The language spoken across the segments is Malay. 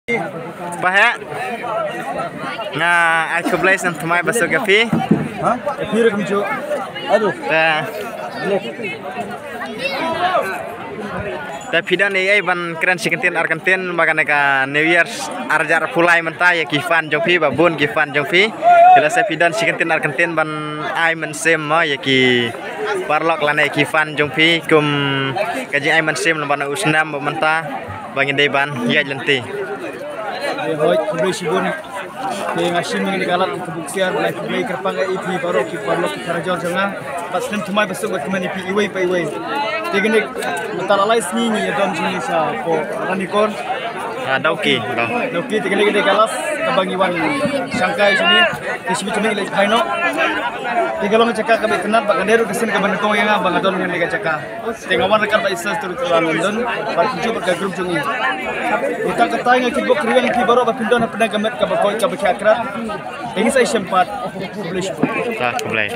Bahaya nga aku beli sem tumai basuk kafe. Hah? Pira kumcu. Aduh. Tapi ni ban keren sikentin Argentin makan ka New Year's arjar pulai mentah ya kifan jongpi babun kifan jongpi. Bila saya pidan sikentin Argentin ban ai mensem ma ya ki parlok lane kifan jongpi kum kaji ai mensem ban usnam mentah bangin deban ya lenti. Hoi kubli sibun ke ngasim ni galat kebuksian mulai kubli kerpang IP baru ki parlok ki karajol janga pas nem tumai basuk bat mani pi iwei pa iwei tegene matalai sni ni dom jini sa ko ranikor Dauki dauki tegene gede galas kabangiwan sangkai sini kisbi tumi lek kaino tigalong caka kabe kenat bagaderu kesin kaban ko yang bang adon ngan lega caka tengawan rekan ba isas turu London bar kuncu berga grup jungi utang katai ngaki bok kriwang ki baro ba pindon pedang gamet ka ba ka ba akrat ini saya sempat publish boleh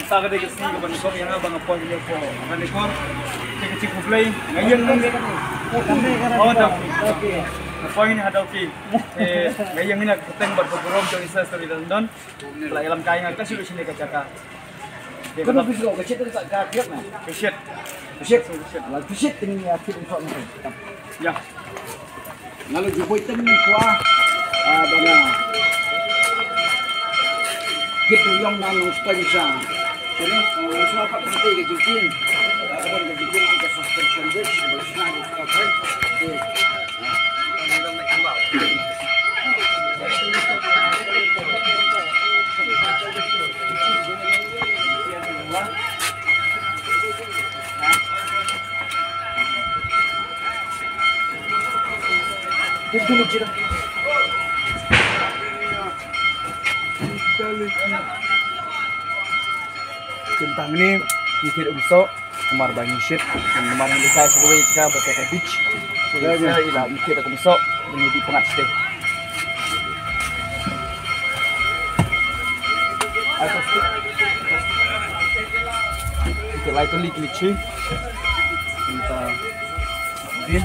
Kita kada kasi kaban ko yang abang apon niyo po. Ngani ko kecik play ngayon lang oh dah okey poin ada okey ngayon ni nak keteng buat program jong isa story London la ilam kai ngak kasi sini ka caka Kau bisa kau kecil tu tak kaget nak? kecil Lalu kecil ini ya kita info ni. ya Lalu jumpa itu ni kuah bana. Kita yang nang sponsor. Jadi semua apa penting ke jikin. Kalau ke jikin kita suspension bridge, bersama kita kan. Itu lucu dah. tentang ni mikir umso kemar bangi shit kemar ni kai sebagai jika berkata beach jadi ila mikir umso menjadi pengat stay atas kita light lik lici kita din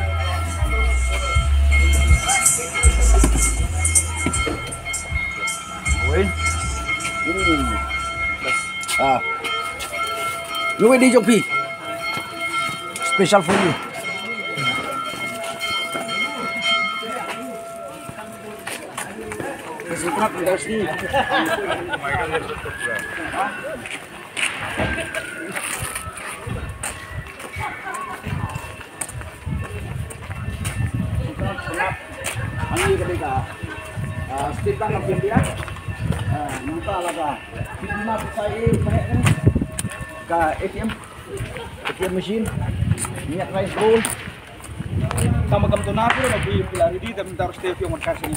woi You ready, Jopi? Special for you. Kasi trap dari sini. Ini ketika step tangan dia, nampak laga. Kita percaya kan? Ka ATM machine, minyak rice bowl. Sama kamu tuh nabi lagi pelari di dan taruh stay yang mereka sini.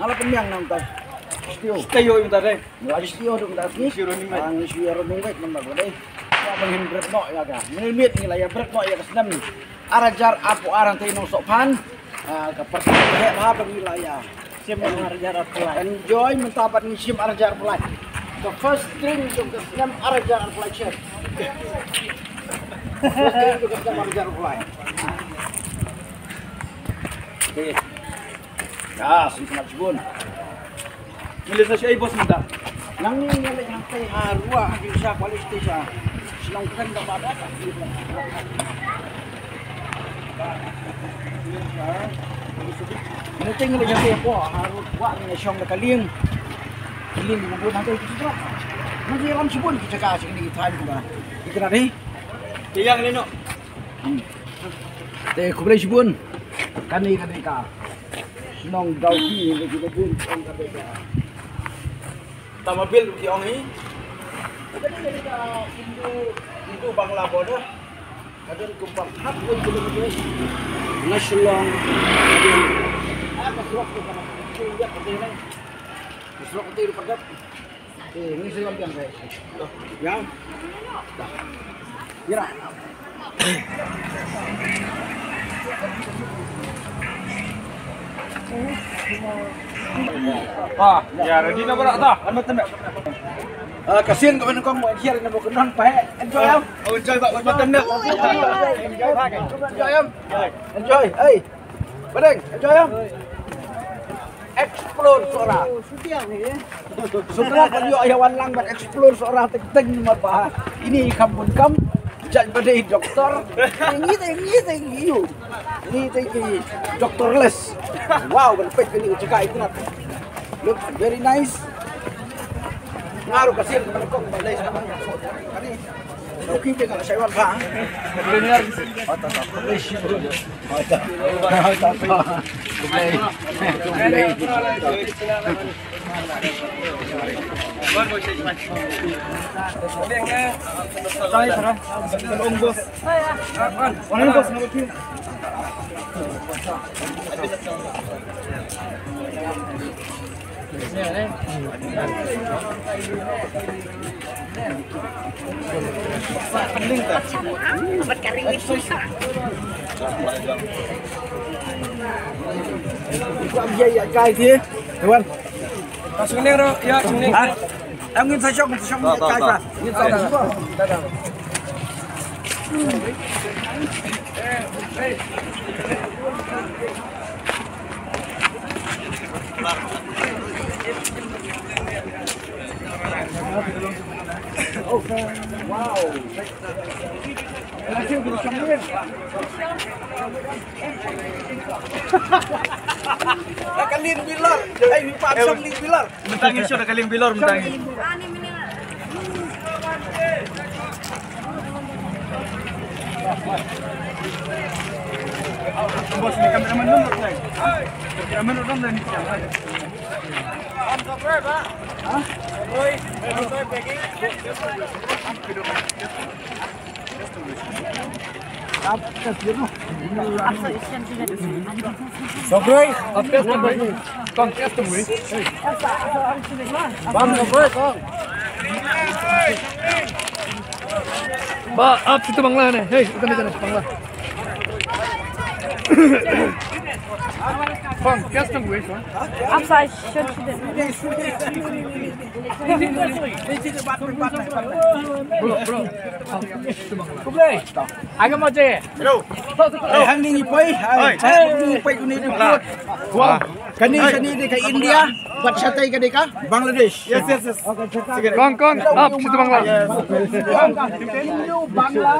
Ala penyang nang tay. Stay yo yang tadi. Lagi stio dong tas ni. Stio ni mai. Ang stio ron wait nang bago dai. Wa manghin bread no ya ga. Menit ni laya bread no ya kasnam. Arajar apu arang tay no sopan. Ka pertama ha bagi laya. Sim arajar apu laya. Enjoy mentapat ni sim arajar apu laya. The first thing to get them arajar apu laya. First thing to get them arajar apu laya. Okay. Ya, sini bun. Milis na siya bos minta. Nang nilai yang kay harua di siya quality siya. Silang kanda ba ba? Ini tinggal yang kay po harus wa ni siyang nakaling. Kiling mo bun natin ito sa. Nanti ram sibun kita kasi ni time ko ba. Ikra ri. Tiyang lino. Te kublay sibun. Kani ka. Sinong daw ki ni kita bun ang kabega. Tama bil di ong ni. Itu bangla bodoh. Kadang kumpang hap pun boleh. Nasyolong. Apa surat tu kan? Dia pergi ni. Surat tu pergi. Ini saya ambil saya. Ya. Dah. Ya. Ya, ready na ba ta? Ano tanda? Kasihan kau nak kau mau kira nak mau kenal pakai. Enjoy am. Oh, enjoy ba tanda. Enjoy am. Enjoy. Hey. Badeng, enjoy am. Explore seorang. Sudah kan yo ayawan lang bat explore seorang ting mabah. Ini kampun kam jangan pada dokter. Tinggi you. Ini tinggi dokterless. Wow, berpek ini cakap itu nak. Look very nice. Ngaruh kasihan kepada kau kembali sekarang. Kali. Oke, kalau saya wala. Dengar. Dạ cay thế, đúng không? Pasok ni ro, ya, sini. Em nghiên phải xong cay ra. Nghiên xong rồi. Okay. Wow. Kalim bilar. Ay, Pak Samli bilar. Mentangin siya kalim bilor mentangin. Bos ni kameraman nun tak? Kameraman nun dan ni siapa? Hah? Oi, oi pergi. Sobrai, apa sobrai? Kong test tu, Bang sobrai kong. Ba, up situ bangla ni. Hey, kita ni sana bangla. Kong test tu, Kong. Up side, should Bro. Sobrai. Agak macam. Hello. Hang ni pai, hang ni pai ni report. Wow. Kani dekat India, buat satai ke dekat Bangladesh. Yes. Kong, up situ bangla. Bangla.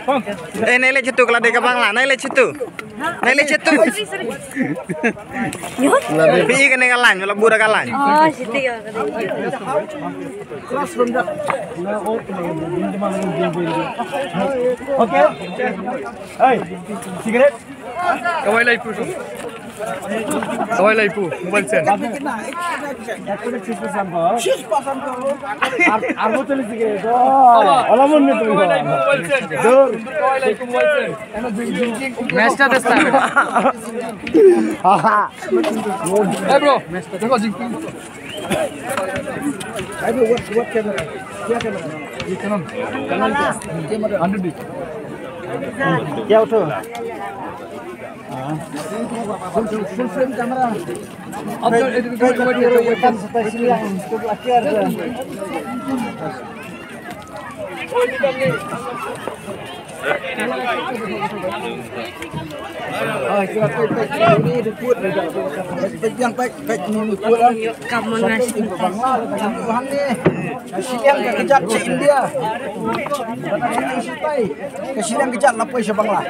Kong. Naik situ kalau dekat Bangla, naik situ. Naik situ. Pergi ke Nengalan, kalau budak kalan. Oh, situ ya. Cross from the. Okay. Hey, cigarette. Kawai laipu. Kawai laipu, mobile sen. Arbo tulis cigarette. Alamun ni tu. Mobile sen. Dur. Kawai laipu mobile sen. Matchta desta. Hey bro, देखो जिंकिंग. Hey bro, what camera? क्या camera? ये कनन. Kanan क्या? 100 dik. क्या उठो? Full frame camera. अब तो ये kan spesial yang untuk akhir. Ini report yang baik ini report Kamu ngasih Tuhan ni kesian kejat si India kesian kejat lapoi si Bangla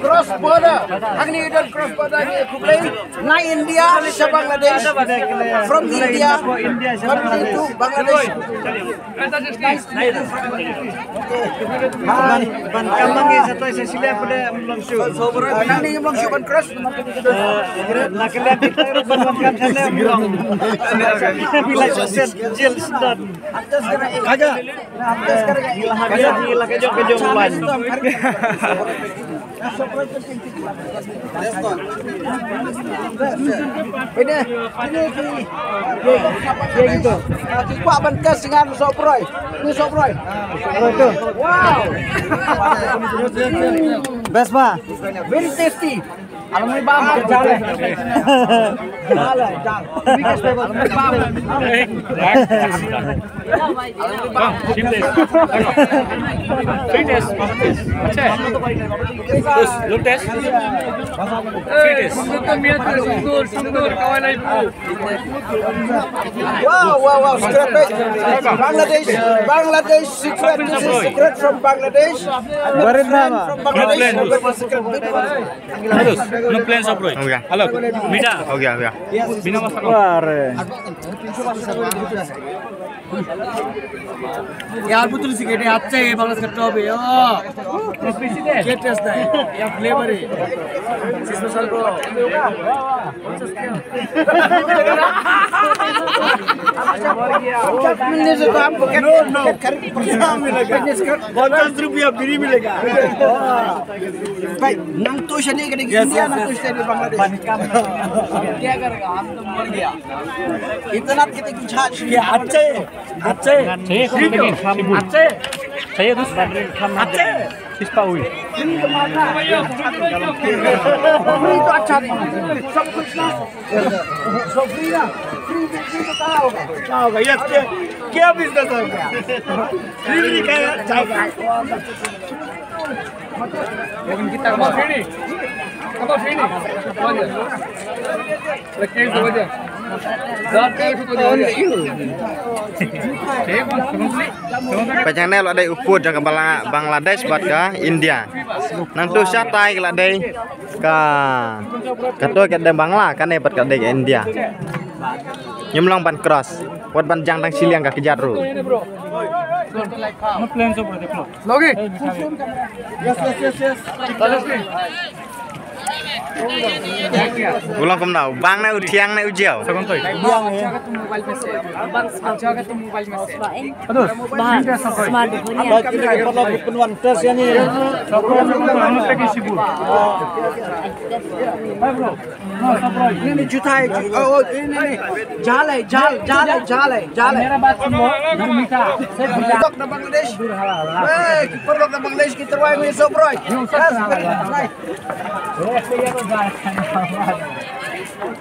cross border agni dan cross border ni kublai na India si Bangladesh from India to Bangladesh Ban kamangi satu sesilia pada langsung. nang ni langsung ban cross Nak lihat kita ban kan sana bilang. Bila sosial jil sedot. aja Gila kerja kejong ban. Ini gitu. Kuat bentes dengan soproy. Ini soproy. Wow. Best ba? Very tasty. Alam mo ba? Jale. Jale. Biggest flavor. Wow. Bangladesh secret. This is secret from Bangladesh. From Bangladesh. No plans of Roy. Okay. Hello. Mita. Okay. Bina masa ko. यार पुतुल सिगरेट अच्छा है बालस का टॉप है क्या टेस्ट है या फ्लेवर है स्पेशल को मिलने से तो आपको नो मिलेगा 50 रुपया फ्री मिलेगा भाई नंग तो शनि के इंडिया नंग तो शनि बांग्लादेश क्या करेगा हम तो मर गया इतना कितने कुछ ये अच्छे अच्छे अच्छे Saya terus अच्छे Sispa Ui. फ्री तो अच्छा नहीं सब कुछ ना सब फ्री ना फ्री तो क्या होगा क्या होगा ये क्या बिजनेस होगा फ्री का जाएगा Mungkin kita kabar sini. Kabar sini. Aja. Lekeng tu aja. Zat ke itu aja. Panjang nel ada uput jang Bangladesh bat ka India. Nang tu satai ke ladai ka kato ke de Bangla kan ne bat ka de India. Nyemlong ban cross. Wat ban jang tang siliang ka kejar ru. No plans of Roy. लोगे Ulang kem nau, bang na utiang na ujiau. Sagon toy. Smart punya. penuan tes ya nih Anu peki sibuk. ini juta oh ini jale Mera baat suno. Mita. Dok na Bangladesh eh perlok na Bangladesh kita ruai ni soproy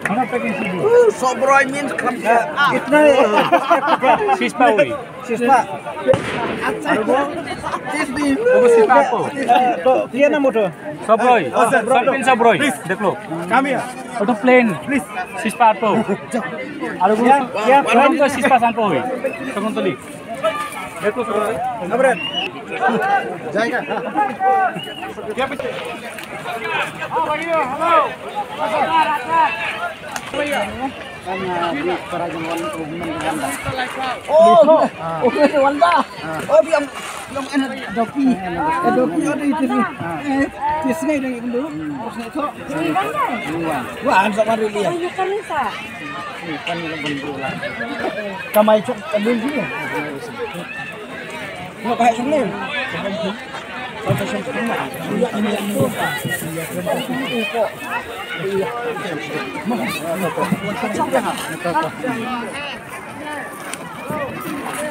Anu peki sibuk. soproy means कितना Sispa Ui. सिस्पा Obo Sispa apa? तो किया ना मोटो Sabroy. Sapin Sabroy. Deklo. kami ya Oto plane. Please. Sispa apa? Aru ya Orang tu Sispa sampo hui. Sagon toli. Deklo Sabroy. Abret जाएगा oh oke Wanda oh yang doki ada itu nih biasanya yang dulu terus itu wah ansa mari lihat Ayo kanisa. kamai cok kabin sini nggak kayak senin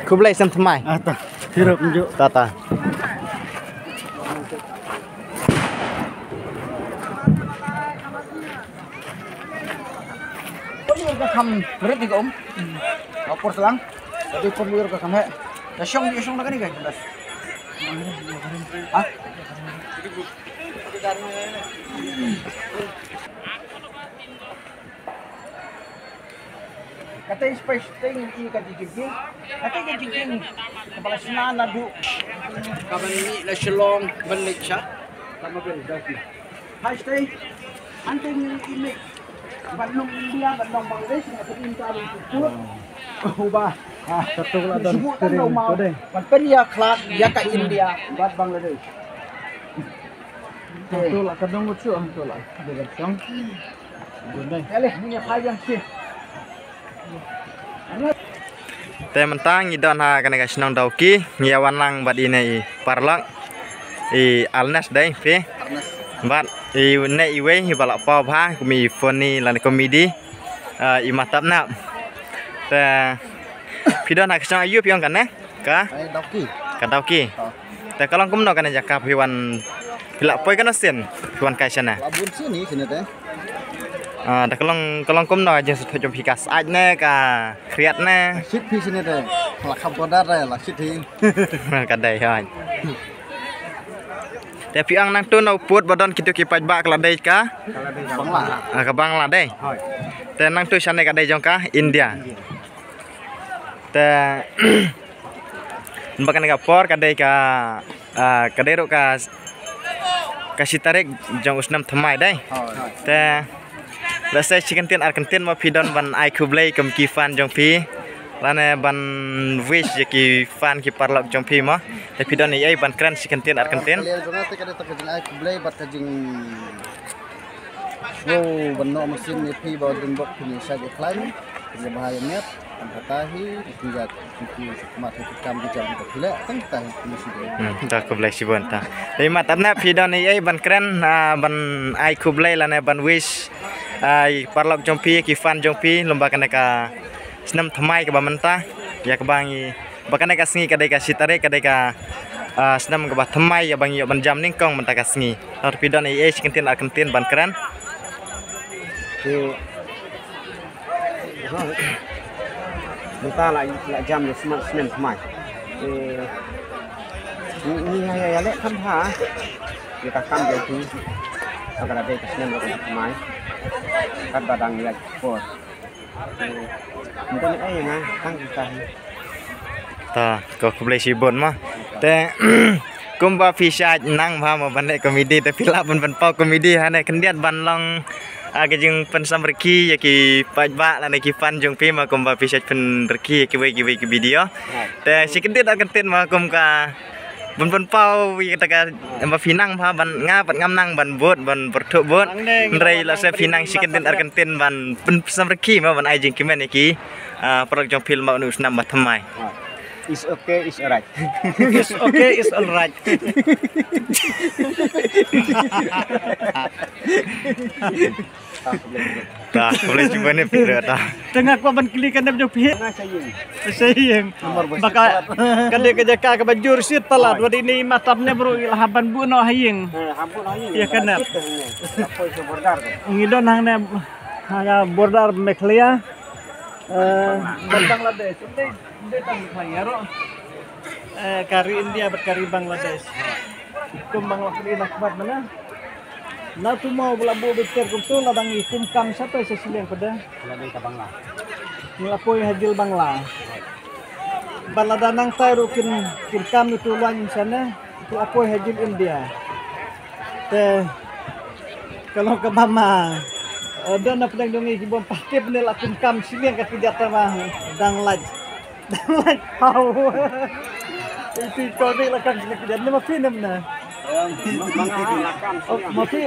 Kublai sem thmai. आता हिरक जो Tata. ka kham ret ni om opor selang jadi perlu ka kham he ya syong na kani ka ha kata space thing i ka jiging kata ka jiging kepala senana du kaban ni la shalom balik siya sama bel daki hai stay anting ini Bandung India, Bandung Bangladesh, nggak sepintar itu. Ubah. satu lah dan Sebutkan mau. Pan ya kelas ya ke India, buat Bangladesh. satu lah kadang lucu satu lah dengan song Eleh, ini panjang sih. Te mentang idon ha kana ka sinong dauki nyawan lang bad ine I parlak I alnas dai fe Bat ne iwe hi balak pa bha mi phone ni lan komedi i matap na. Ta pidon nak sang ayu pion kan ne? Ka? Doki. Ka dauki. Ta kalong kum no kan jakap hiwan pilak poi kan sen hiwan kai sana. Labun sini teh. Da kalong kum no aja sut jom pikas aj ne ka kriat ne. Sit pi sini teh. Lah kham kodar lah sit hi. Ka dai hai. Tapi ang nang tu no put badon kitu ki paj ba kala dai ka? Bangla. Ka Bangladesh. Te nang tu sana ka dai jong ka India. Te bakan ka por ka dai ka dai ro ka sitarik jong usnam thamai dai. Te rasa chicken tin Argentin ma pidon ban ai kublai kum ki fan jong pi. Lana ban wish ki fan ki parlak jong pi ma. Te pidon ni ai ban kran chicken tin Argentin. Kalian zona te kada takajing ai kublai bat kajing. Oh, bano mesin ni pi bawa dembok punya saja klaim. Dia bahaya net. Tahi tidak mat kam di jam itu bila tentang misi dia. Tak kublai sibon ta. Tapi matapna pidon ni ai ban kran ban ai kublai lana ban wish ai parlak jong pi ki fan jong pi lomba kana ka senam thamai ka bamanta ya ka bangi bakana ka sngi ka dai ka sitare ka dai ka senam ka ba thamai ya bangi ban jam ning kong menta ka sngi. Tar pidon ai chicken Argentin ban kran. Kita lại jam để xem mai ni lek kan ha kita kan jadi agar ada kesenian untuk mai kan badang lek por mungkin yang kan kita Ta ko kublai sibon ma. Te kumba fisha nang ba ma ban komedi tapi la ban pau komedi ha ne kendiat ban long aga jeng pen samreki ya ki pajba la ne ki fan jong pi ma kumba fisha pen reki ki we ki video. Te si kendiat Argentin ma kum ka ban pau wi ta ka ma finang ba ban nga pat ngam nang ban bot ban perthuk bot ndrei la se finang si kendiat Argentin ban pen samreki ma ban ai jeng ki men ki produk jong film ma nu snam ba thamai. is okay is alright. It's okay, it's alright. Ta boleh cuba ni video ta. Tengah ko ban klikan na pihit. Sayang. Baka kade kerja ka bajur sit palat wadi ni matapnya bro haban bu no haying. Ya kana. Ngidon hang na bordar Meklia. Bangladesh. Ini tang khayaro. Kari India berkari Bangladesh. Kum Bangladesh nak buat mana? Na tu mau belabu beter kum tu ladang ikum kam satu sesiling pada. Lebih ke Bangla. Melapoi hajil Bangla. Baladanang tayo kin kam itu luan sana. Itu apoi hajil India. Te kalau ke mama ada na pedang dongi gibon pakai benel akum kam siling kat kejata mah dang laj how itu kode lakam siling kejata ni mafi namna mafi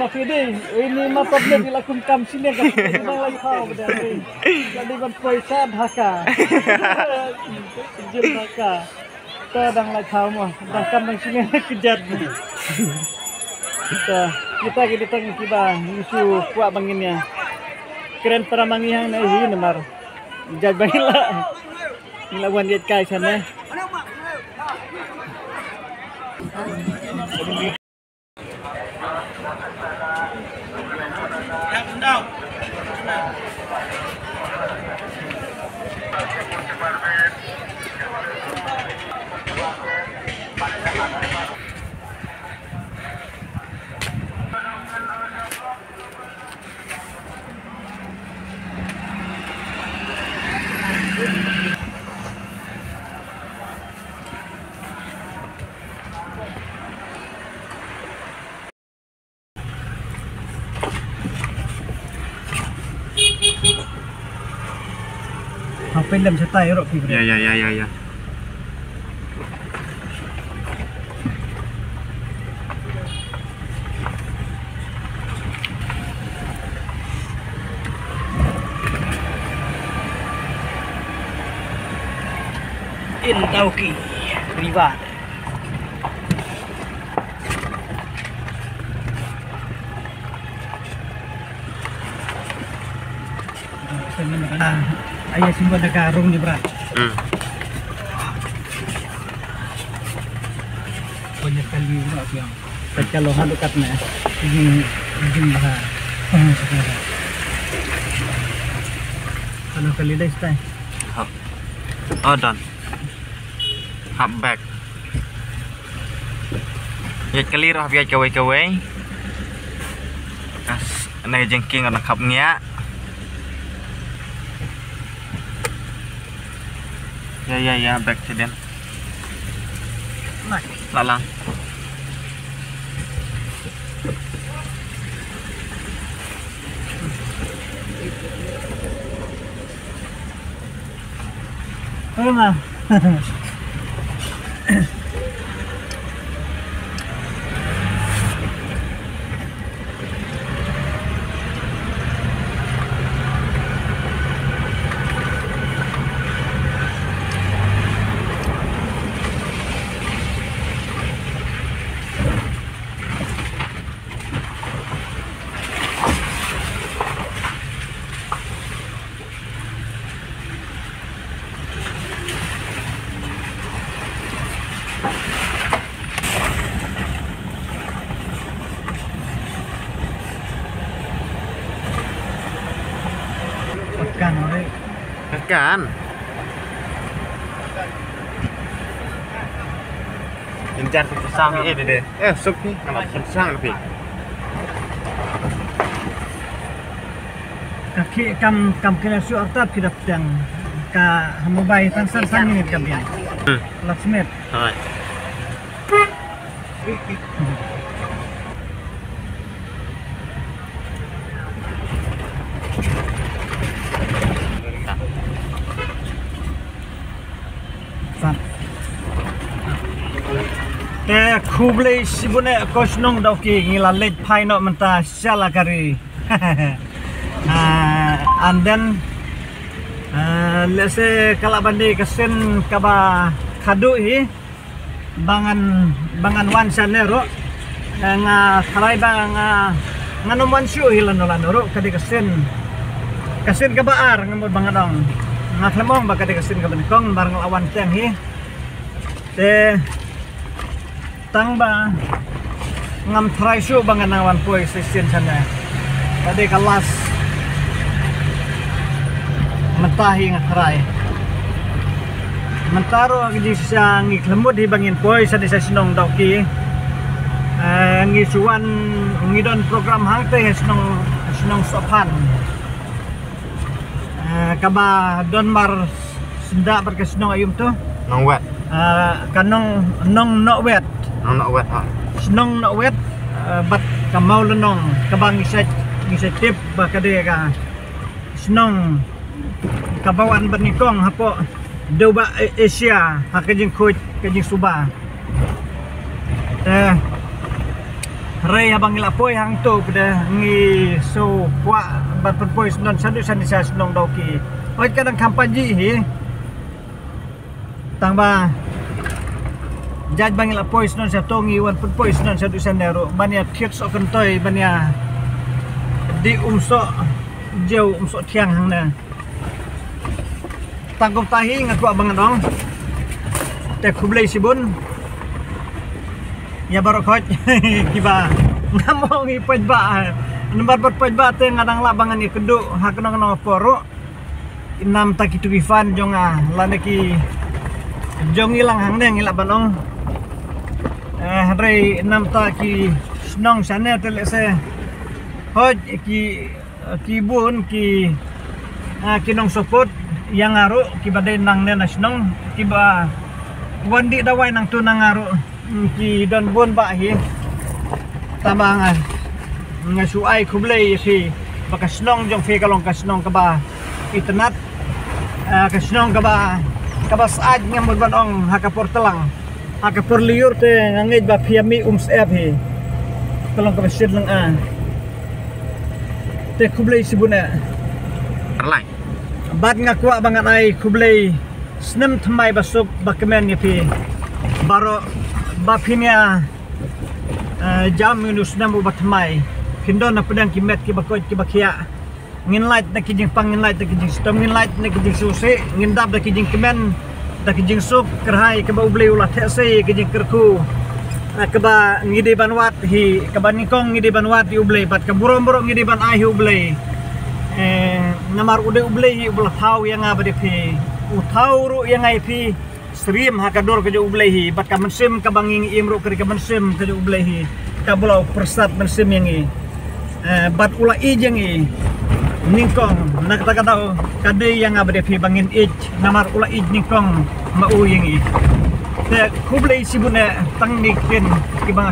mafi deh ini matapnya dilakum kam siling kat dang laj how bedang jadi ban poisa dhaka jil dhaka ta dang laj how mah dang kam siling kejata kita tengah kiba isu kuat banginnya keren para mangihan na hi namar jaj bangila nilawan diet kai sana apa yang dalam setai rok pi. Ya. In Tauki Riva. Ayah simpan ada karung ni berat. Banyak kali berat yang. Kalau halu katna, ini bahar. Kalau kali dah stay. Oh done. Hop back. Ya kali roh biar kawai. Này jengking ở khắp nhẹ. Ya back to them. Lang. Mà. Kan Incar sang ni deh. Sup ni nama sang lebih. Kaki kam kena suartat kita pedang ka hamubai tansar sangin kamian. Laksmet. Hai. Kublai sibune kosnong dauki ngilalet paino menta shala kari. And then let's say kalau bandi kesen kaba kadu hi bangan wan sanero nga karai bang nganuman syu hilan ro kadi kesen kabaar ngamod bangadong ngaklemong ba kadi kesen kabanikong barang lawan teng hi te tangba ngam try syu bangan awan poi session sana tadi kelas mentahi ngatrai mentaro di sa ngiklemut di bangin poi sa desa sinong dauki ngisuan ngidon program hangte sinong sopan kaba don mar senda berkesinong ayum tu Nong wet. Kanong nong no wet. Nong wet ha. Snong no wet bat kamau lenong kabang isa tip ba kade ka snong kabawan bernikong hapo doba Asia hakajing coach kajing suba ray abang ilapoy hang to pada ngi so kwa bat perpoy non sadu sanisa snong dauki oi kadang kampanye hi tangba jaj bangil apois non sa tongi wan pois non sa dusanero bania kids o kantoy bania di umso jauh umso tiang hang na tangkong tahi ngaku abangan ong te kublai sibun ya barokot kiba ngamong ipaj ba number paj ba te ngadang labangan ni kedu hakno no poro inam takitu gifan jonga laneki jong ilang hang neng ilak banong hari enam tak ki senong sana telek se hoj ki bun ki nong sopot yang ngaru ki badai nang ne nasionong ki ba wandi dawai nang tu nang ngaru ki don bun ba hi tamang ngasuai kublai si bakasnong jong fe kalong kasnong ka ba itnat kasnong ka ba kabas aj nga modbanong hakapor telang hakapor liur te ngangit ba piami ep he kalong kabasid lang te kublai sibuna Terlai. bad nga kuwa bangan ay kublai snem thamai basuk bakmen ni pi baro bapinya jam minus 6 batmai pindon na pedang kimet ki bakot ki bakia ngin light na kijing pangin light na kijing stom ngin light na kijing susi ngin dab na kijing kemen na kijing sup kerhai keba ublei ulah tese kijing kerku keba ngidi banwat hi keba nikong ngidi banwat hi ublei bat keburong-burong ngidi ban ai hi ublei namar ude ublei hi ulah thau yang abade phi uthau ru yang ai phi stream hakador ke ublei hi bat ka mensim ka banging imru ke mensim ke ublei hi ka bulau persat mensim yang i bat ulah i jeng i ningkong nak kata kata kade yang abade phi bangin ij namar ulah ij ningkong mau yang i te kublei sibune tang nikin kibang